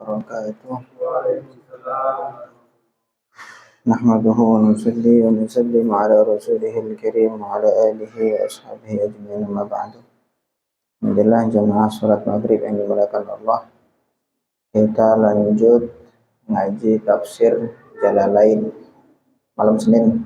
وبركاته. نحمده ونصلي ونسلم على رسوله الكريم وعلى آله وأصحابه أجمعين. أما بعد. Alhamdulillah jamaah sholat maghrib yang dimuliakan Allah. Kita lanjut ngaji tafsir Jalalain malam Senin.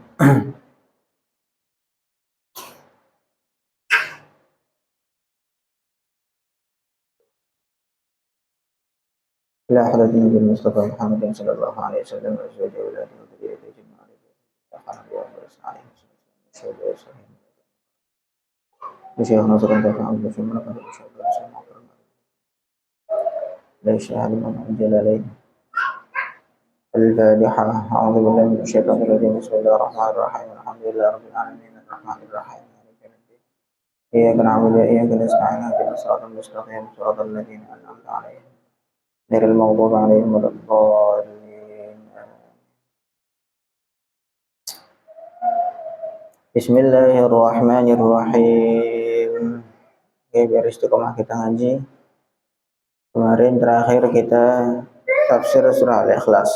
Ila hadratin Nabi Mustafa Muhammad sallallahu alaihi wasallam wa azwajihi wa dhurriyyatihi ajma'in. Syekh Nasrul Tafa'al Bismillah pada usaha sama Laisha Halimah Jalalain Al-Fatiha. A'udzu billahi minasy syaithanir rajim. Bismillahirrahmanirrahim. Alhamdulillahi rabbil alamin arrahmanir rahim. Iyyaka na'budu wa iyyaka nasta'in. Ihdinas siratal mustaqim. Shiratal ladzina an'amta 'alaihim ghairil maghdubi 'alaihim waladdallin. Bismillahirrahmanirrahim. Oke, biar istiqomah kita ngaji. Kemarin terakhir kita tafsir surah Al-Ikhlas.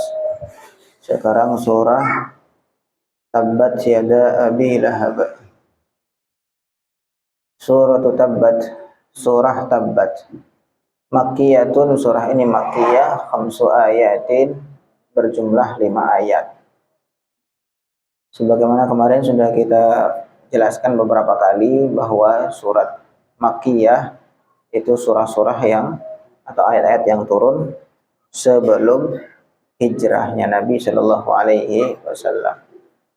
Sekarang surah Tabbat Yada Abi Lahab. Surah Tabbat, surah Tabbat. Makkiyatun, surah ini makkiyah, 5 ayatin, berjumlah 5 ayat. Sebagaimana kemarin sudah kita jelaskan beberapa kali bahwa surat makkiyah itu surah-surah yang atau ayat-ayat yang turun sebelum hijrahnya Nabi Shallallahu Alaihi Wasallam.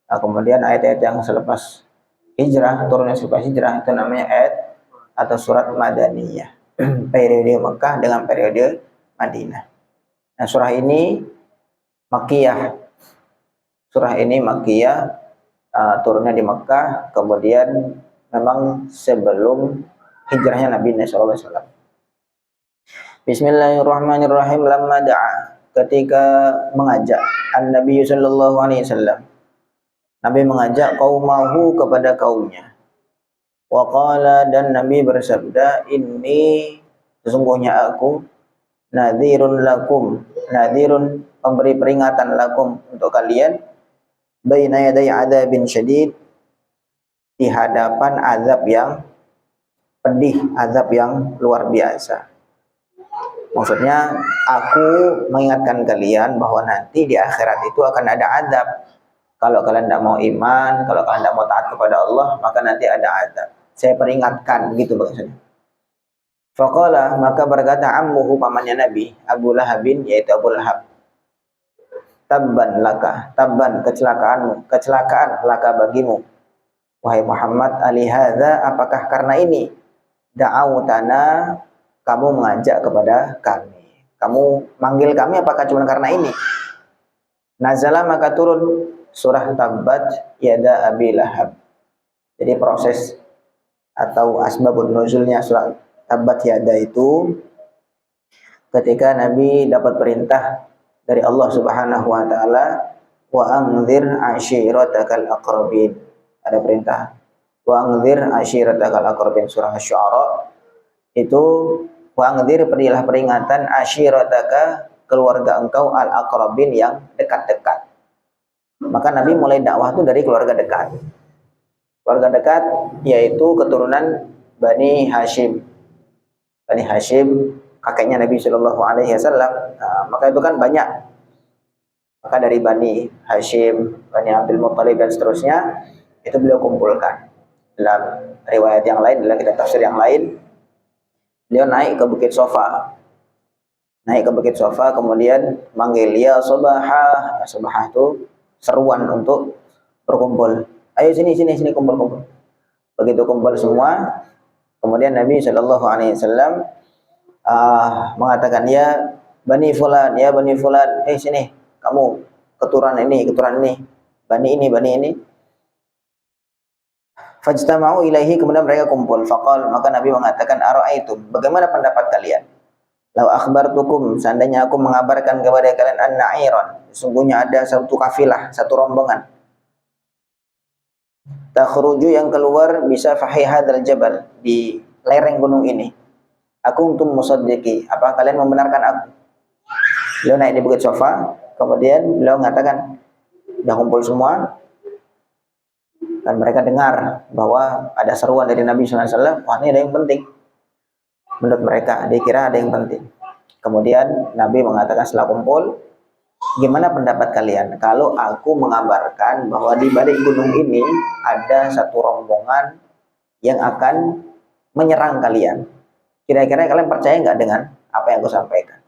Nah, kemudian ayat-ayat yang selepas hijrah, turunnya selepas hijrah itu namanya ayat atau surat Madaniyah. Periode Mekah dengan periode Madinah. Nah, surah ini makkiyah. Surah ini makkiyah, turunnya di Mekah, kemudian memang sebelum hijrahnya Nabi Shallallahu Alaihi Wasallam. Bismillahirrahmanirrahim. Lamma da'a, ketika mengajak Nabi Sallallahu Alaihi Wasallam, Nabi mengajak qaumahu kepada kaumnya. Wa qala, dan Nabi bersabda, inni, sesungguhnya aku, nadhirun lakum, nadhirun, pemberi peringatan lakum, untuk kalian, baina yaday adzabin syadid, di hadapan azab yang pedih, azab yang luar biasa. Maksudnya, aku mengingatkan kalian bahwa nanti di akhirat itu akan ada azab. Kalau kalian tidak mau iman, kalau kalian tidak mau taat kepada Allah, maka nanti ada azab. Saya peringatkan, gitu maksudnya. Faqala, maka berkata ammuhu, pamannya Nabi, Abu Lahabin, yaitu Abu Lahab. Tabban laka, tabban, kecelakaanmu, kecelakaan laka bagimu. Wahai Muhammad, alihadza, apakah karena ini da'autana, kamu mengajak kepada kami, kamu manggil kami, apakah cuma karena ini? Nazala, maka turun surah Tabbat Yada Abi Lahab. Jadi proses atau asbabun nuzulnya surah Tabbat Yada itu ketika Nabi dapat perintah dari Allah Subhanahu wa taala, wa anzir ashiratakal aqrabin. Ada perintah wa anzir ashiratakal aqrabin, surah Asy-Syu'ara itu, wa anzir, berilah peringatan, ashirataka, keluarga engkau, al-aqrabin, yang dekat-dekat. Maka Nabi mulai dakwah itu dari keluarga dekat. Keluarga dekat yaitu keturunan Bani Hashim. Bani Hashim, kakeknya Nabi Shallallahu Alaihi Wasallam. Nah, maka itu kan banyak. Maka dari Bani Hashim, Bani Abdul Muttalib dan seterusnya, itu beliau kumpulkan. Dalam riwayat yang lain, dalam kitab tafsir yang lain, beliau naik ke Bukit Sofa. Naik ke Bukit Sofa, kemudian manggil, ya Sobahah. Sobahah itu seruan untuk berkumpul. Ayo sini, kumpul. Begitu kumpul semua, kemudian Nabi Shallallahu Alaihi Wasallam mengatakan, ya Bani Fulan, sini, kamu keturunan ini, Bani ini. Fajtama'u ilaihi, kemudian mereka kumpul. Faqal, maka Nabi mengatakan, ara'aitum, bagaimana pendapat kalian? Lau akhbartukum, seandainya aku mengabarkan kepada kalian, an-na'iran, sesungguhnya ada satu kafilah, satu rombongan, takhruju, yang keluar, bisa fahihadal jabal, di lereng gunung ini. Aku untuk musaddiqi, apa kalian membenarkan aku? Beliau naik di bukit Safa, kemudian beliau mengatakan, sudah kumpul semua, dan mereka dengar bahwa ada seruan dari Nabi SAW. Wah, ini ada yang penting. Menurut mereka, dia kira ada yang penting. Kemudian Nabi mengatakan setelah kumpul, gimana pendapat kalian kalau aku mengabarkan bahwa di balik gunung ini ada satu rombongan yang akan menyerang kalian? Kira-kira kalian percaya nggak dengan apa yang aku sampaikan?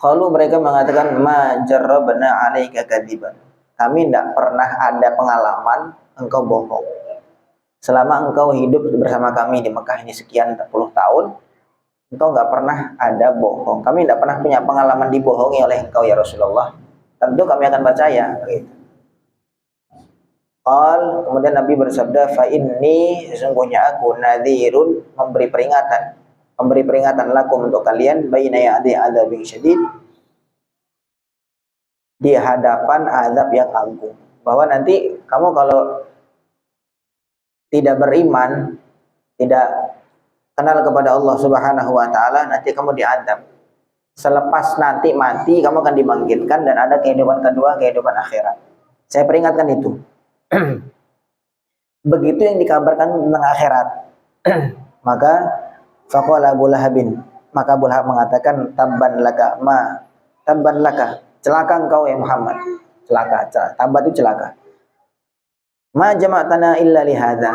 Kalau mereka mengatakan, ma jarrabna 'alaika kadziban. Kami tidak pernah ada pengalaman engkau bohong. Selama engkau hidup bersama kami di Mekah ini sekian puluh tahun, engkau nggak pernah ada bohong. Kami tidak pernah punya pengalaman dibohongi oleh engkau ya Rasulullah. Tentu kami akan percaya. Gitu. Kemudian Nabi bersabda, fa inni, sesungguhnya aku nadhirun, memberi peringatan lakum untuk kalian, baina ya'di adzabin syadid, di hadapan azab yang agung. Bahwa nanti kamu kalau tidak beriman, tidak kenal kepada Allah Subhanahu wa taala, nanti kamu diazab. Selepas nanti mati, kamu akan dibangkitkan dan ada kehidupan kedua, kehidupan akhirat. Saya peringatkan itu. Begitu yang dikabarkan tentang akhirat. Maka faqala Abu Lahabin, maka Abu Lahab mengatakan, tabban laka, celaka engkau ya Muhammad. Celaka. Tabbat itu celaka. Ma jama'tana illa lihadza.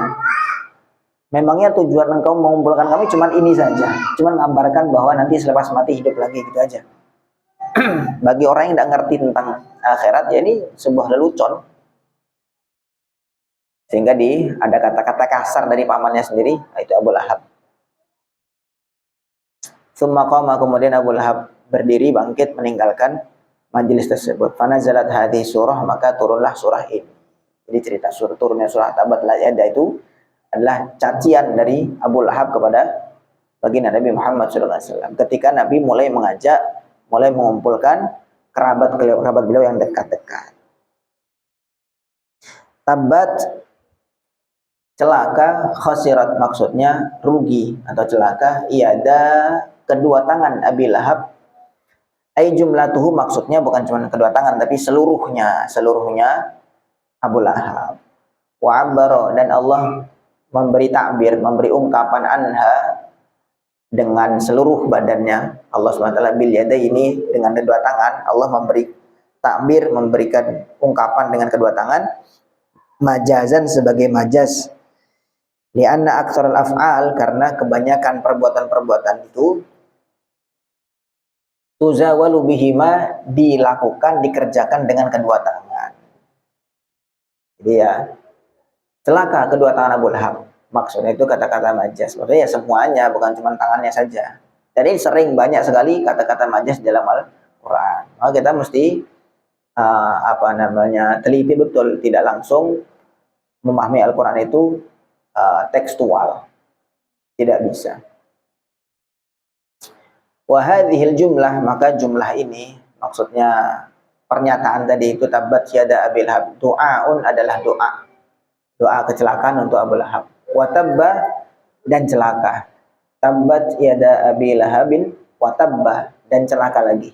Memangnya tujuan engkau mengumpulkan kami cuma ini saja, cuma mengabarkan bahwa nanti selepas mati hidup lagi, gitu aja. Bagi orang yang tidak ngerti tentang akhirat, ya ini sebuah lelucon. Sehingga ada kata-kata kasar dari pamannya sendiri, itu Abu Lahab. Summa qama, kemudian Abu Lahab berdiri bangkit meninggalkan majelis tersebut. Fanazalat hadhihi surah, maka turunlah surah ini. Jadi cerita turunnya surah Tabbat Yada itu adalah cacian dari Abu Lahab kepada baginda Nabi Muhammad SAW. Ketika Nabi mulai mengumpulkan kerabat beliau yang dekat-dekat. Tabbat, celaka, khasirat maksudnya rugi atau celaka, iada kedua tangan Abi Lahab. Ai jumlatuhu maksudnya bukan cuma kedua tangan tapi seluruhnya Abu Lahab. Wa abbara, dan Allah memberi takbir, memberi ungkapan anha dengan seluruh badannya. Allah SWT bil yada ini dengan kedua tangan. Allah memberi takbir, memberikan ungkapan dengan kedua tangan, majazan sebagai majaz. Lianna aktsarul af'al, karena kebanyakan perbuatan-perbuatan itu tuzawalu bihima, dikerjakan dengan kedua tangan. Jadi ya, celaka kedua tangan Abu Lahab. Maksudnya itu kata-kata majaz. Maksudnya ya semuanya, bukan cuma tangannya saja. Jadi sering banyak sekali kata-kata majaz dalam Al-Quran. Maka kita mesti teliti betul, tidak langsung memahami Al-Quran itu tekstual. Tidak bisa. Wa hadhil jumlah, maka jumlah ini maksudnya pernyataan tadi itu tabbat yada Abil Lahab, doaun adalah doa kecelakaan untuk Abu Lahab. Wa tabba, dan celaka. Tabbat yada Abi Lahabin wa tabba, dan celaka lagi.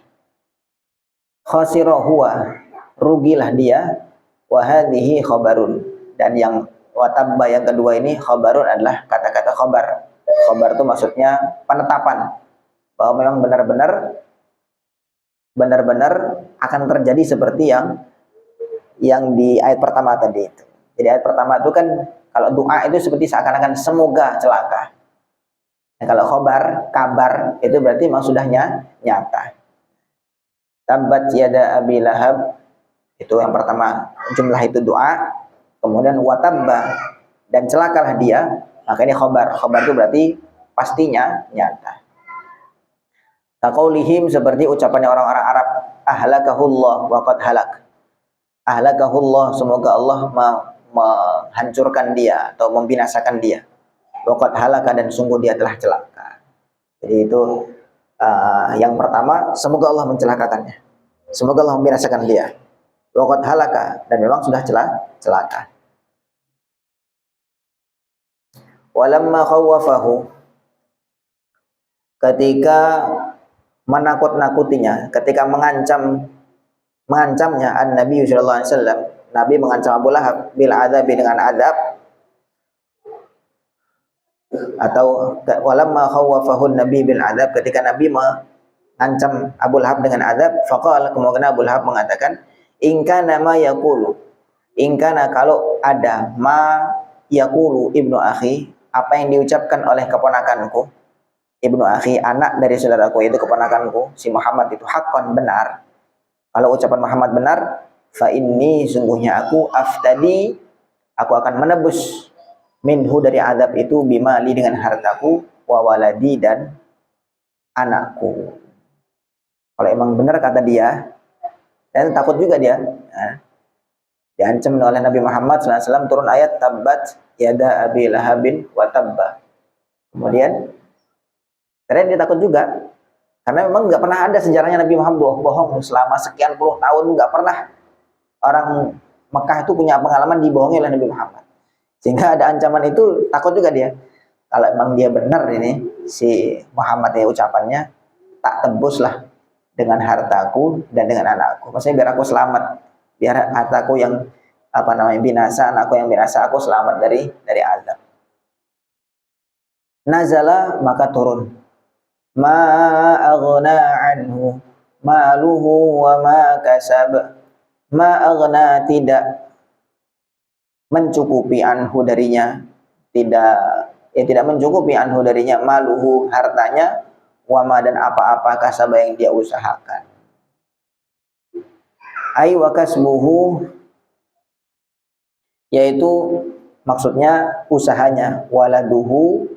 Khasira huwa, rugilah dia. Wa hadhihi khabarun, dan yang wa tabba yang kedua ini khabarun adalah kata-kata khabar. Khabar itu maksudnya penetapan bahwa memang benar-benar akan terjadi seperti yang di ayat pertama tadi itu. Jadi ayat pertama itu kan kalau doa itu seperti seakan-akan semoga celaka. Nah, kalau kabar itu berarti memang sudah nyata. Tabbat yada Abi Lahab, itu yang pertama, jumlah itu doa. Kemudian watabba, dan celakalah dia, maka ini khabar. Khabar itu berarti pastinya nyata. Taqaulihim, seperti ucapannya orang-orang Arab, ahlakahullah wa qad halak. Ahlakahullah, semoga Allah menghancurkan dia atau membinasakan dia. Wa qad halaka, dan sungguh dia telah celaka. Jadi itu yang pertama, semoga Allah mencelakakannya. Semoga Allah membinasakan dia. Wa qad halaka, dan memang sudah celaka. Walamma khawwafahu, ketika menakut-nakutinya, ketika mengancamnya Nabi sallallahu alaihi wasallam, Nabi mengancam Abu Lahab bil adzab, dengan azab, atau walamma khawwafahu Nabi bil adzab, ketika Nabi mengancam Abu Lahab dengan azab, faqala, kemudian Abu Lahab mengatakan, in kana ma yaqulu, in kana, kalau ada, ma yaqulu ibnu akhi, apa yang diucapkan oleh keponakanku, ibnu akhi, anak dari saudaraku, itu keponakanku si Muhammad itu, haqqan, benar, kalau ucapan Muhammad benar, fa inni, sungguhnya aku, aftadi, aku akan menebus, minhu, dari azab itu, bimali, dengan hartaku, wa waladi, dan anakku. Kalau emang benar kata dia, dan takut juga dia, nah, diancam oleh Nabi Muhammad SAW, turun ayat tabbat yada abi lahabin wa tabba. Kemudian karena dia takut juga, karena memang nggak pernah ada sejarahnya Nabi Muhammad bohong selama sekian puluh tahun, nggak pernah orang Mekah itu punya pengalaman dibohongi oleh Nabi Muhammad, sehingga ada ancaman itu, takut juga dia. Kalau emang dia benar ini si Muhammad ya ucapannya, tak tebuslah dengan hartaku dan dengan anakku, maksudnya biar aku selamat, biar hartaku yang binasa, anakku yang binasa, aku selamat dari azab. Nazala, maka turun, ma aghna anhu maluhu wa ma kasab, ma aghna, tidak mencukupi, anhu, darinya, tidak mencukupi, anhu, darinya, maluhu, hartanya, wama, dan apa-apa, kasaba, yang dia usahakan. Ai wa kasbuhu, yaitu maksudnya usahanya, waladuhu,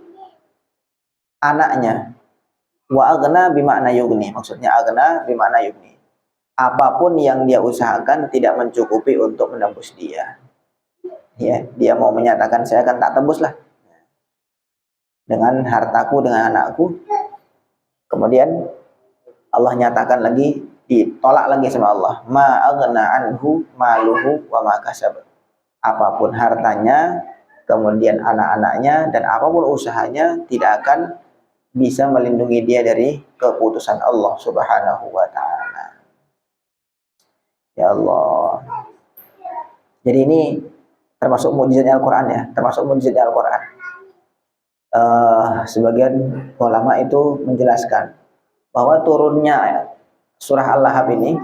anaknya, wa aghna bimakna yugni, maksudnya aghna bimakna yugni, apapun yang dia usahakan tidak mencukupi untuk menembus dia. Ya, dia mau menyatakan, saya akan tak tebus lah dengan hartaku, dengan anakku. Kemudian Allah nyatakan lagi, ditolak lagi sama Allah, ma aghna anhu maluhu wa ma kasab, apapun hartanya, kemudian anak-anaknya, dan apapun usahanya, tidak akan bisa melindungi dia dari keputusan Allah Subhanahu wa ta'ala. Ya Allah. Jadi ini termasuk mukjizat Al-Quran ya, termasuk mukjizat Al-Quran. Sebagian ulama itu menjelaskan bahwa turunnya surah Al-Lahab ini,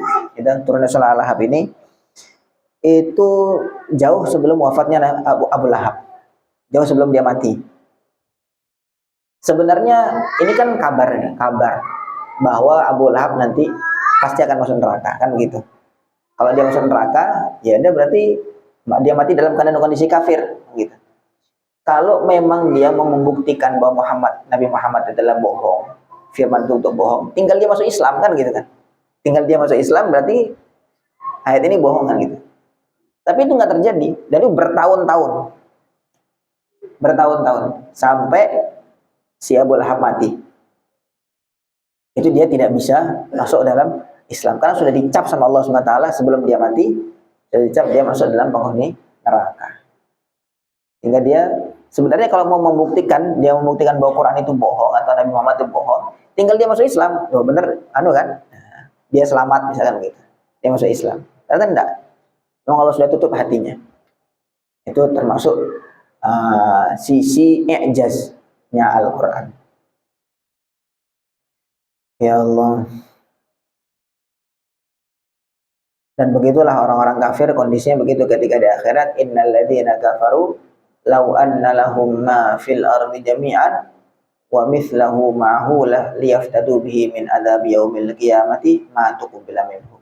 turunnya surah Al-Lahab ini itu jauh sebelum wafatnya Abu Lahab, jauh sebelum dia mati. Sebenarnya ini kan kabar bahwa Abu Lahab nanti pasti akan masuk neraka, kan begitu. Kalau dia masuk neraka, ya dia berarti dia mati dalam keadaan kondisi kafir, gitu. Kalau memang dia mau membuktikan bahwa Nabi Muhammad adalah bohong, firman itu untuk bohong, tinggal dia masuk Islam, kan gitu kan. Tinggal dia masuk Islam, berarti ayat ini bohong, kan gitu. Tapi itu nggak terjadi, dan itu bertahun-tahun sampai si Abu Lahab mati. Itu dia tidak bisa masuk dalam Islam, karena sudah dicap sama Allah SWT sebelum dia mati, sudah dicap dia masuk dalam penghuni neraka. Sehingga dia sebenarnya kalau mau membuktikan, dia membuktikan bahwa Quran itu bohong atau Nabi Muhammad itu bohong, tinggal dia masuk Islam. Oh bener, kan? Dia selamat misalkan gitu. Dia masuk Islam. Ternyata enggak. Memang Allah sudah tutup hatinya. Itu termasuk sisi i'jaznya Al-Quran. Ya Allah. Dan begitulah orang-orang kafir kondisinya begitu ketika di akhirat, innal ladzina kafaru law anna lahum ma fil ardi jami'an wa mithlahu ma'hu liyaftadu bihi min adzabi yaumil qiyamati ma tuqbila minhum.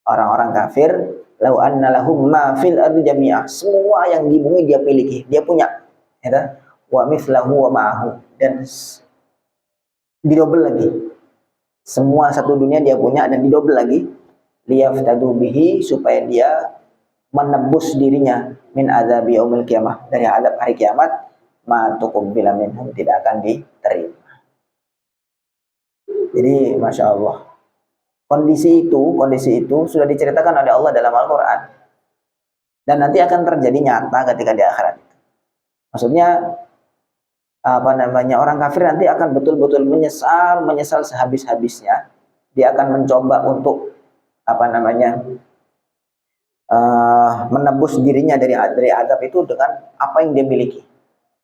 Orang-orang kafir, law anna lahum ma fil ardi jami'an, semua yang di bumi dia miliki, dia punya, ya, wa mithlahu wa ma'hu, dan didobel lagi. Semua satu dunia dia punya dan didobel lagi, liyaftadu bihi, supaya dia menebus dirinya min adzabi yaumil qiyamah, dari azab hari kiamat, ma tuqbila minhum, tidak akan diterima. Jadi Masya Allah, kondisi itu sudah diceritakan oleh Allah dalam Al-Quran, dan nanti akan terjadi nyata ketika di akhirat. Maksudnya orang kafir nanti akan betul-betul menyesal sehabis-habisnya. Dia akan mencoba untuk menebus dirinya dari azab itu dengan apa yang dia miliki.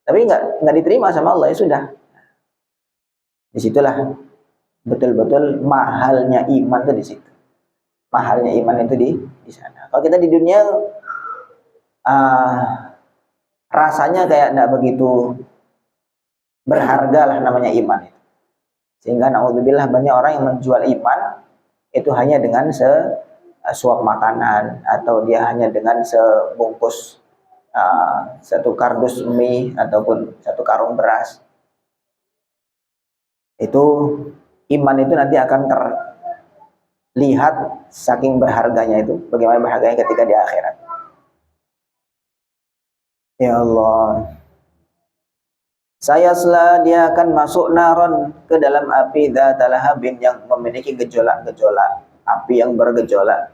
Tapi nggak diterima sama Allah, ya sudah. Disitulah betul-betul mahalnya iman itu di situ. Mahalnya iman itu di sana. Kalau kita di dunia rasanya kayak nggak begitu berharga lah namanya iman itu. Sehingga naudzubillah banyak orang yang menjual iman itu hanya dengan sesuap makanan, atau dia hanya dengan sebungkus satu kardus mie ataupun satu karung beras. Itu iman itu nanti akan terlihat saking berharganya itu, bagaimana berharganya ketika di akhirat. Ya Allah, dia akan masuk naron, ke dalam api dzatal lahabin, yang memiliki gejolak-gejolak, api yang bergejolak.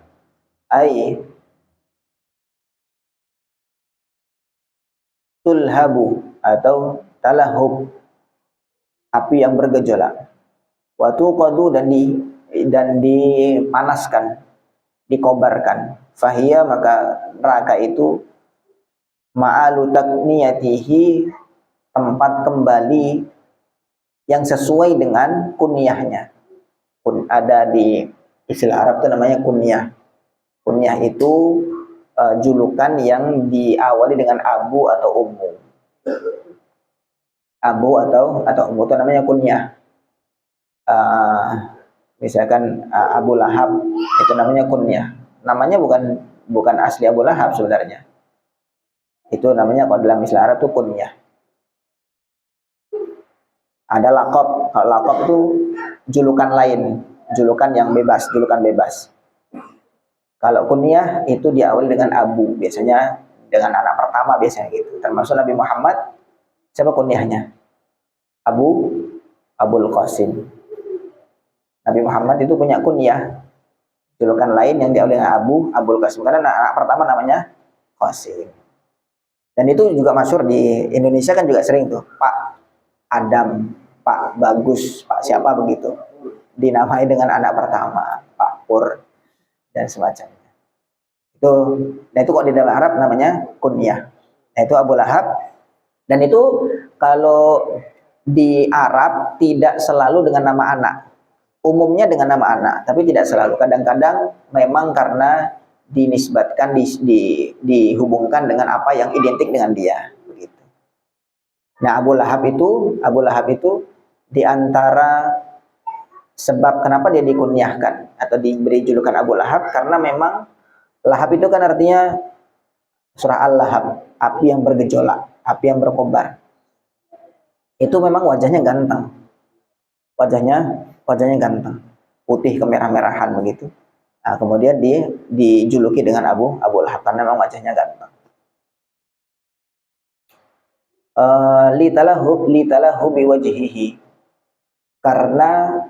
Tulhabu atau talahub, api yang bergejolak. Watu qadu, dan dipanaskan, dikobarkan. Fahiyya, maka neraka itu ma'alu takniyatihi, tempat kembali yang sesuai dengan kunyahnya. Ada di istilah Arab itu namanya kunyah. Kunyah itu julukan yang diawali dengan abu atau ummu. Abu atau ummu itu namanya kunyah. Misalkan Abu Lahab itu namanya kunyah. Namanya bukan asli Abu Lahab sebenarnya. Itu namanya kalau dalam istilah Arab itu kunyah. Ada laqab. Kalau laqab itu julukan lain, julukan yang bebas, julukan bebas. Kalau kunyah itu diawali dengan abu, biasanya dengan anak pertama biasanya gitu. Termasuk Nabi Muhammad, siapa kunyahnya? Abul Qasim. Nabi Muhammad itu punya kunyah, julukan lain yang diawali dengan Abul Qasim, karena anak pertama namanya Qasim. Dan itu juga masyhur di Indonesia kan juga sering tuh, Pak Adam, Pak Bagus, Pak siapa begitu, dinamai dengan anak pertama, Pak Pur dan semacamnya. Nah itu kok di dalam Arab namanya kunyah. Nah itu Abu Lahab. Dan itu kalau di Arab tidak selalu dengan nama anak. Umumnya dengan nama anak, tapi tidak selalu. Kadang-kadang memang karena dinisbatkan, dihubungkan dengan apa yang identik dengan dia. Begitu. Nah Abu Lahab itu di antara sebab kenapa dia dikunyahkan atau diberi julukan Abu Lahab, karena memang lahab itu kan artinya surah Al-Lahab, api yang bergejolak, api yang berkobar. Itu memang wajahnya ganteng. Wajahnya ganteng. Putih kemerah-merahan begitu. Nah, kemudian dia dijuluki dengan Abu Lahab karena memang wajahnya ganteng. Litalahu biwajhihi, karena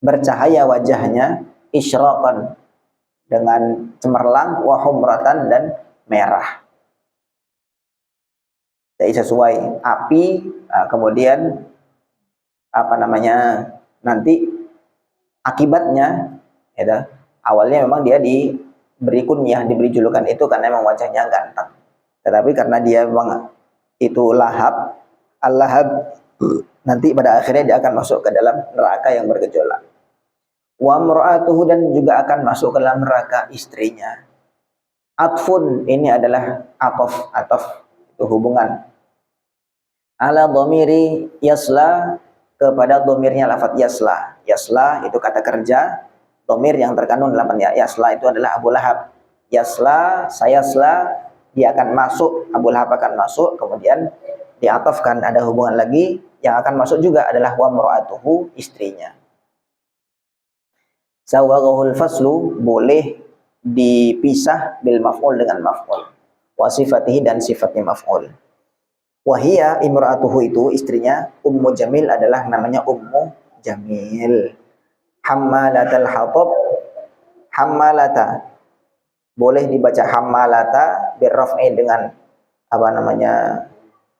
bercahaya wajahnya, isyraqan, dengan cemerlang, wa humratan, dan merah. Jadi sesuai api, kemudian nanti akibatnya ya, awalnya memang dia diberi kunyah, diberi julukan itu karena memang wajahnya ganteng. Tetapi karena dia memang itu lahab, al-lahab, nanti pada akhirnya dia akan masuk ke dalam neraka yang bergejolak. Wa mra'atuhu, dan juga akan masuk ke dalam neraka istrinya. Atfun, ini adalah atof itu hubungan. Ala dhamiri yasla, kepada dhamirnya lafaz yasla. Yasla itu kata kerja, dhamir yang terkandung dalam yasla itu adalah Abu Lahab. Yasla, sayasla, dia akan masuk, Abu Lahab akan masuk, kemudian diatofkan ada hubungan lagi, yang akan masuk juga adalah wa mra'atuhu, istrinya. Sawaghul faslu, boleh dipisah bil maf'ul dengan maf'ul, wa sifatihi, dan sifatnya maf'ul. Wahia imra'atuhu, itu istrinya, Ummu Jamil, adalah namanya Ummu Jamil. Hammalatal hatab, hammalata, boleh dibaca hammalata birraf'i dengan apa namanya,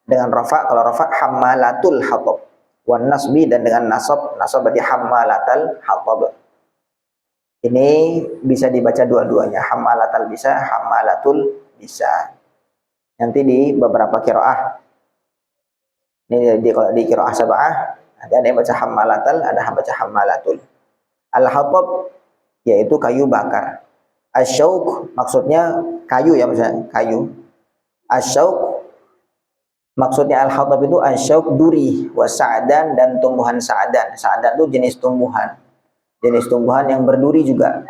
dengan rafa. Kalau rafa hammalatul hatab, wan nasbi, dan dengan nasab berarti hammalatal hatab. Ini bisa dibaca dua-duanya, hammalatal bisa, hammalatul bisa. Nanti di beberapa qiraah, ini di qiraah sab'ah ada yang baca hammalatal, ada yang baca hammalatul. Al-hatab yaitu kayu bakar. Asyauk maksudnya kayu ya, misalnya kayu. Asyauk maksudnya al-hatab itu asyauk duri, wasa'dan, dan tumbuhan sa'dan. Sa'dan itu jenis tumbuhan yang berduri juga.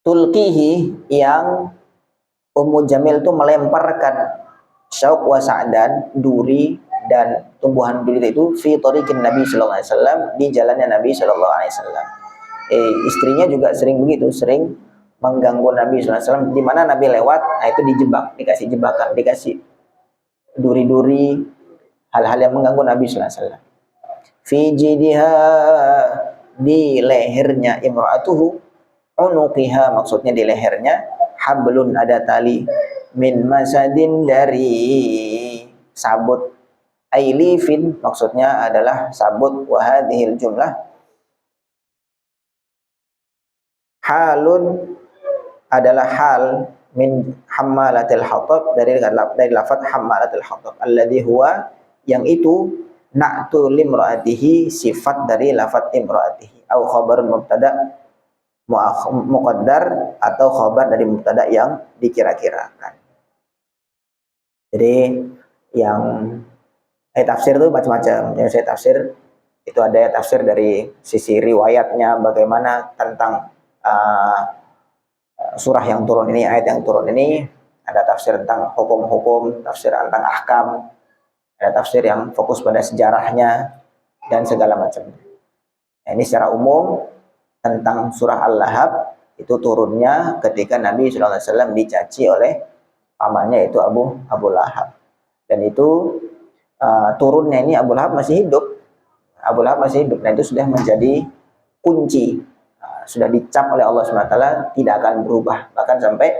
Tulqihi, yang Ummu Jamil itu melemparkan syauk wa sa'dan, duri dan tumbuhan duri itu, fi tariqin Nabi sallallahu alaihi wasallam, di jalannya Nabi sallallahu alaihi wasallam. Istrinya juga sering begitu, sering mengganggu Nabi sallallahu alaihi wasallam. Di mana Nabi lewat, nah itu dijebak, dikasih jebakan, dikasih duri-duri, hal-hal yang mengganggu Nabi sallallahu alaihi wasallam. Fi jidiha, di lehernya imra'atuhu, unuqiha maksudnya di lehernya, hablun, ada tali, min masadin, dari sabut, ailifin maksudnya adalah sabut, wa hadhil jumlah halun, adalah hal, min hammalatil hatab, dari lafaz hammalatil hatab, alladhi huwa, yang itu, na'tu limra'atihi, sifat dari lafaz imra'atihi, au khabarun mubtada muqaddar, atau khabar dari mubtada yang dikira-kirakan. Jadi yang tafsir itu macam-macam. Yang saya tafsir itu ada tafsir dari sisi riwayatnya, bagaimana tentang surah yang turun ini, ayat yang turun ini. Ada tafsir tentang hukum-hukum, tafsir tentang ahkam, ada tafsir yang fokus pada sejarahnya dan segala macam. Nah, ini secara umum tentang surah Al-Lahab itu turunnya ketika Nabi SAW dicaci oleh pamannya, yaitu Abu Lahab. Dan itu turunnya ini Abu Lahab masih hidup. Dan itu sudah menjadi kunci, sudah dicap oleh Allah SWT, tidak akan berubah, bahkan sampai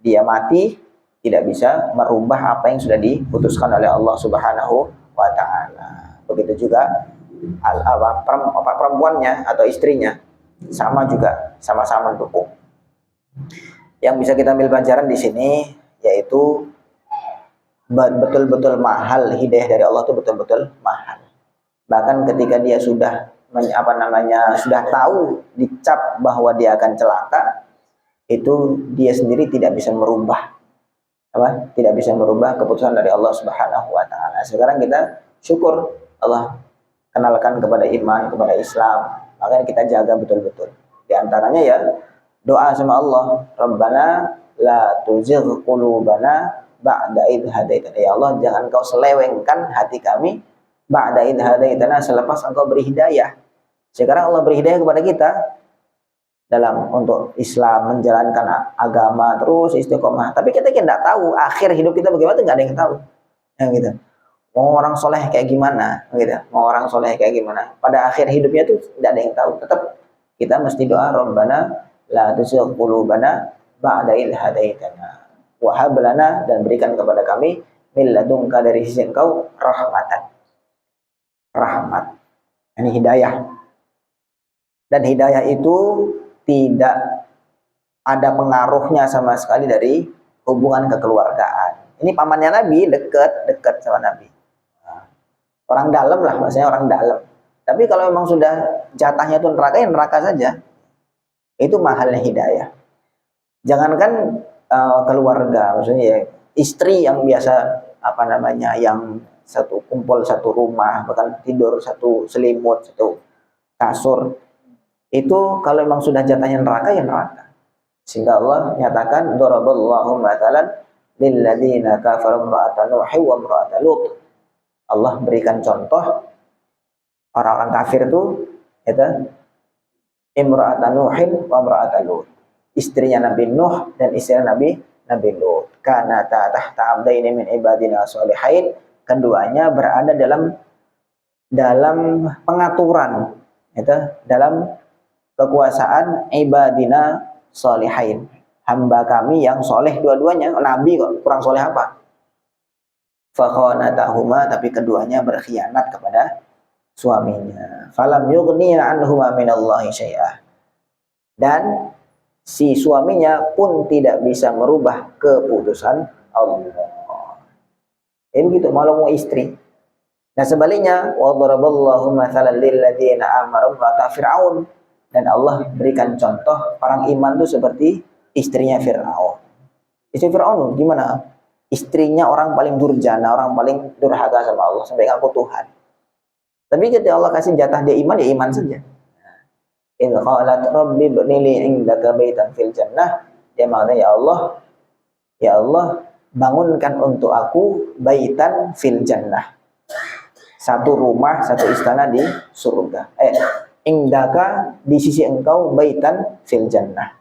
dia mati tidak bisa merubah apa yang sudah diputuskan oleh Allah Subhanahu wa Ta'ala. Begitu juga perempuannya atau istrinya, sama juga, sama-sama mendukung. Yang bisa kita ambil pelajaran di sini yaitu betul-betul mahal hidayah dari Allah, itu betul-betul mahal. Bahkan ketika dia sudah sudah tahu, dicap bahwa dia akan celaka, itu dia sendiri tidak bisa merubah keputusan dari Allah Subhanahu wa Ta'ala. Sekarang kita syukur Allah kenalkan kepada iman, kepada Islam, makanya kita jaga betul-betul. Di antaranya ya doa sama Allah, Rabbana la tuzigh qulubana ba'da idh hadaitana. Ya Allah, jangan kau selewengkan hati kami ba'da idh hadaitana, selepas engkau beri hidayah. Sekarang Allah beri hidayah kepada kita dalam untuk Islam, menjalankan agama terus istiqomah. Tapi kita tidak tahu akhir hidup kita bagaimana, nggak ada yang tahu. Ya, gitu. Mau orang soleh kayak gimana, gitu. Pada akhir hidupnya itu tidak ada yang tahu. Tetap kita mesti doa, Rabbana la tuzigh qulubana ba'da idh hadaitana wa hab lana, dan berikan kepada kami min ladunka, dari sisi engkau, rahmat. Ini hidayah. Dan hidayah itu tidak ada pengaruhnya sama sekali dari hubungan kekeluargaan. Ini pamannya Nabi, dekat sama Nabi. Orang dalam lah, maksudnya orang dalam. Tapi kalau memang sudah jatahnya itu neraka, ya neraka saja. Itu mahalnya hidayah. Jangankan keluarga, maksudnya ya, istri yang biasa yang satu kumpul satu rumah, bahkan tidur satu selimut, satu kasur, itu kalau memang sudah jatahnya neraka, ya neraka. Sehingga Allah nyatakan, daraballahu mathalan lil ladzina kafaru imra'atan Nuh wa imra'atan Lut. Allah berikan contoh orang-orang kafir itu imra'atan Nuhin wa imra'atan Lut. Istrinya Nabi Nuh dan istrinya Nabi Lut. Kana tahta abdaini min ibadina sholihain. Keduanya berada dalam pengaturan, dalam kekuasaan ibadina salihain. Hamba kami yang soleh dua-duanya, nabi kok, kurang soleh apa? Fakhanatahuma, tapi keduanya berkhianat kepada suaminya. Falam yughniya anhuma minallahi syai'ah. Dan si suaminya pun tidak bisa merubah keputusan Allah. Ini gitu malu istri. Nah sebaliknya, wa daraballahu mathalan lil ladzina amanu imra'ata fir'aun, dan Allah berikan contoh orang iman itu seperti istrinya Fir'aun. Istri Fir'aun gimana? Istrinya orang paling durjana, orang paling durhaka sama Allah sampai ngaku Tuhan. Tapi ketika Allah kasih jatah dia iman, ya iman saja. In qalat rabbi ibni li 'indaka baitan fil jannah, dia maknanya ya Allah bangunkan untuk aku baitan fil jannah, satu rumah, satu istana di surga. Indaka, di sisi engkau, baitan fil jannah,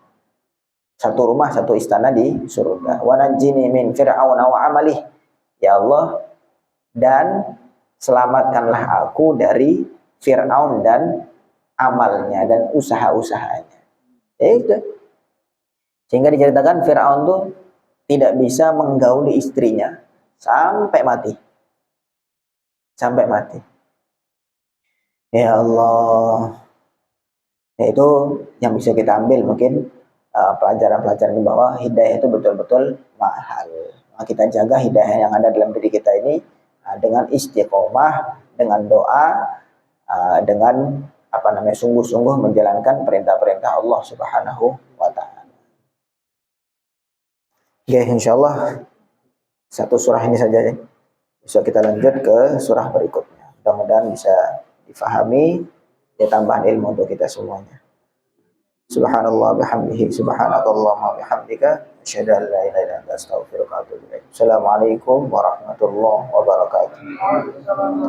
satu rumah, satu istana di surga. Wa najjini min fir'auna wa amalih, ya Allah, dan selamatkanlah aku dari Fir'aun dan amalnya dan usaha-usahanya. Itu. Sehingga diceritakan Fir'aun tuh tidak bisa menggauli istrinya sampai mati. Sampai mati. Ya Allah. Ya, itu yang bisa kita ambil mungkin pelajaran-pelajaran bahwa hidayah itu betul-betul mahal. Nah, kita jaga hidayah yang ada dalam diri kita ini dengan istiqomah, dengan doa, dengan sungguh-sungguh menjalankan perintah-perintah Allah Subhanahu wa Ta'ala. Oke, insyaallah satu surah ini saja ya. Bisa kita lanjut ke surah berikutnya. Mudah-mudahan bisa difahami, ya tambahan ilmu untuk kita semuanya. Subhanallah bihamdihi, subhanakallahumma bihamdika, asyhadu an la ilaha illa anta, astaghfiruka wa atubu ilaik. Assalamualaikum warahmatullahi wabarakatuh.